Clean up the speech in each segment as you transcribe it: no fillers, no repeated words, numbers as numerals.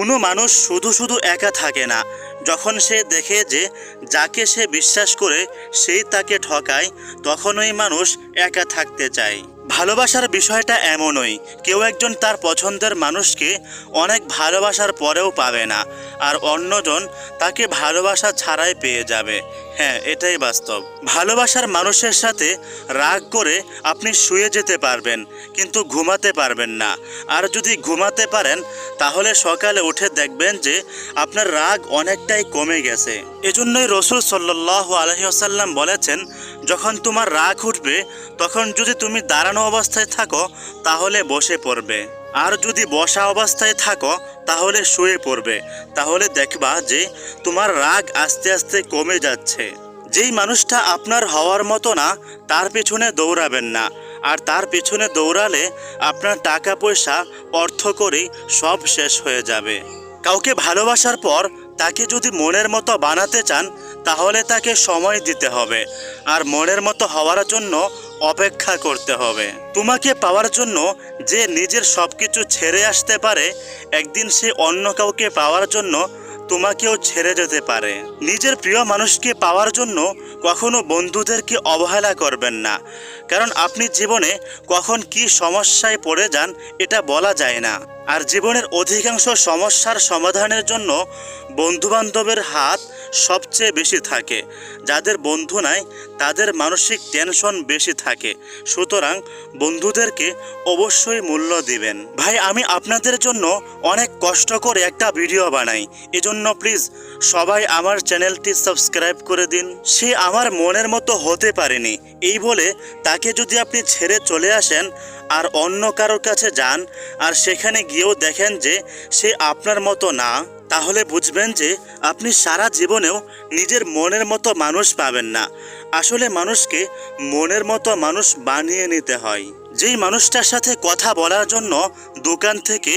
কোনো মানুষ শুধু শুধু একা থাকে না। যখন সে দেখে যে যাকে সে বিশ্বাস করে সেই তাকে ঠকায়, তখন ওই মানুষ একা থাকতে চায়। ভালোবাসার বিষয়টা এমনই, কেউ একজন তার পছন্দের মানুষকে অনেক ভালোবাসার পরেও পাবে না, আর অন্যজন তাকে ভালোবাসা ছাড়াই পেয়ে যাবে। হ্যাঁ, এটাই বাস্তব। ভালোবাসার মানুষের সাথে রাগ করে আপনি শুয়ে যেতে পারবেন, কিন্তু ঘুমাতে পারবেন না। আর যদি ঘুমাতে পারেন, তাহলে সকালে উঠে দেখবেন যে আপনার রাগ অনেকটাই কমে গেছে। এজন্যই রাসূল সাল্লাল্লাহু আলাইহি ওয়াসাল্লাম বলেছেন, যখন তোমার রাগ উঠবে, তখন যদি তুমি দাঁড়ানো অবস্থায় থাকো তাহলে বসে পড়বে, আর যদি বসা অবস্থায় থাকো তাহলে শুয়ে পড়বে। তাহলে দেখবা যে তোমার রাগ আস্তে আস্তে কমে যাচ্ছে। যেই মানুষটা আপনার হওয়ার মতো না, তার পেছনে দৌড়াবেন না। আর তার পেছনে দৌড়ালে আপনার টাকা পয়সা অর্থ করেই সব শেষ হয়ে যাবে। কাউকে ভালোবাসার পর তাকে যদি মনের মতো বানাতে চান, তাহলে তাকে সময় দিতে হবে, আর মনের মতো হওয়ার জন্য অপেক্ষা করতে হবে। তোমাকে পাওয়ার জন্য যে নিজের সব কিছু ছেড়ে আসতে পারে, একদিন সে অন্য কাউকে পাওয়ার জন্য তোমাকেও ছেড়ে যেতে পারে। নিজের প্রিয় মানুষকে পাওয়ার জন্য কখনো বন্ধুদেরকে অবহেলা করবেন না, কারণ আপনি জীবনে কখন কি সমস্যায় পড়ে যান এটা বলা যায় না। আর জীবনের অধিকাংশ সমস্যার সমাধানের জন্য বন্ধুবান্ধবের হাত সবচেয়ে বেশি থাকে। যাদের বন্ধু নাই তাদের মানসিক টেনশন বেশি থাকে। সুতরাং বন্ধুদেরকে অবশ্যই মূল্য দিবেন। ভাই, আমি আপনাদের জন্য অনেক কষ্ট করে একটা ভিডিও বানাই, এজন্য প্লিজ সবাই আমার চ্যানেলটি সাবস্ক্রাইব করে দিন। সে আমার মনের মতো হতে পারেনি এই বলে তাকে যদি আপনি ছেড়ে চলে আসেন আর অন্য কারোর কাছে যান, আর সেখানে গিয়েও দেখেন যে সে আপনার মতো না, তাহলে বুঝবেন যে আপনি সারা জীবনেও নিজের মনের মতো মানুষ পাবেন না। আসলে মানুষকে মনের মতো মানুষ বানিয়ে নিতে হয়। যেই মানুষটার সাথে কথা বলার জন্য দোকান থেকে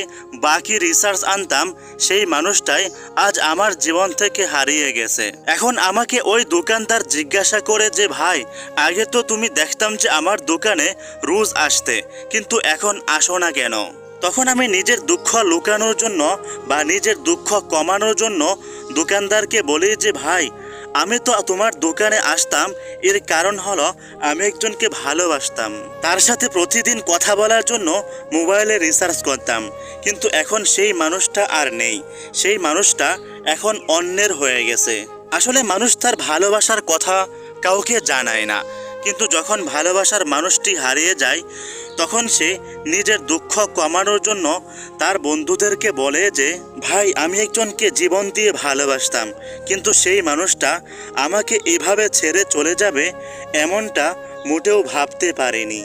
বাকি রিসার্চ আনতাম, সেই মানুষটাই আজ আমার জীবন থেকে হারিয়ে গেছে। এখন আমাকে ওই দোকানদার জিজ্ঞাসা করে যে, ভাই, আগে তো তুমি দেখতাম যে আমার দোকানে রোজ আসতে, কিন্তু এখন আসো না কেন? তখন আমি নিজের দুঃখ লুকানোর জন্য বা নিজের দুঃখ কমানোর জন্য দোকানদারকে বলি যে, ভাই, আমি তো তোমার দোকানে আসতাম, এর কারণ হলো আমি একজনকে ভালোবাসতাম, তার সাথে প্রতিদিন কথা বলার জন্য মোবাইলে রিসার্চ করতাম, কিন্তু এখন সেই মানুষটা আর নেই। সেই মানুষটা এখন অন্যের হয়ে গেছে। আসলে মানুষ তার ভালোবাসার কথা কাউকে জানায় না, কিন্তু যখন ভালোবাসার মানুষটি হারিয়ে যায়, তখন সে নিজের দুঃখ কমানোর জন্য তার বন্ধুদেরকে বলে যে, ভাই, আমি একজনকে জীবন দিয়ে ভালোবাসতাম, কিন্তু সেই মানুষটা আমাকে এভাবে ছেড়ে চলে যাবে এমনটা মোটেও ভাবতে পারিনি।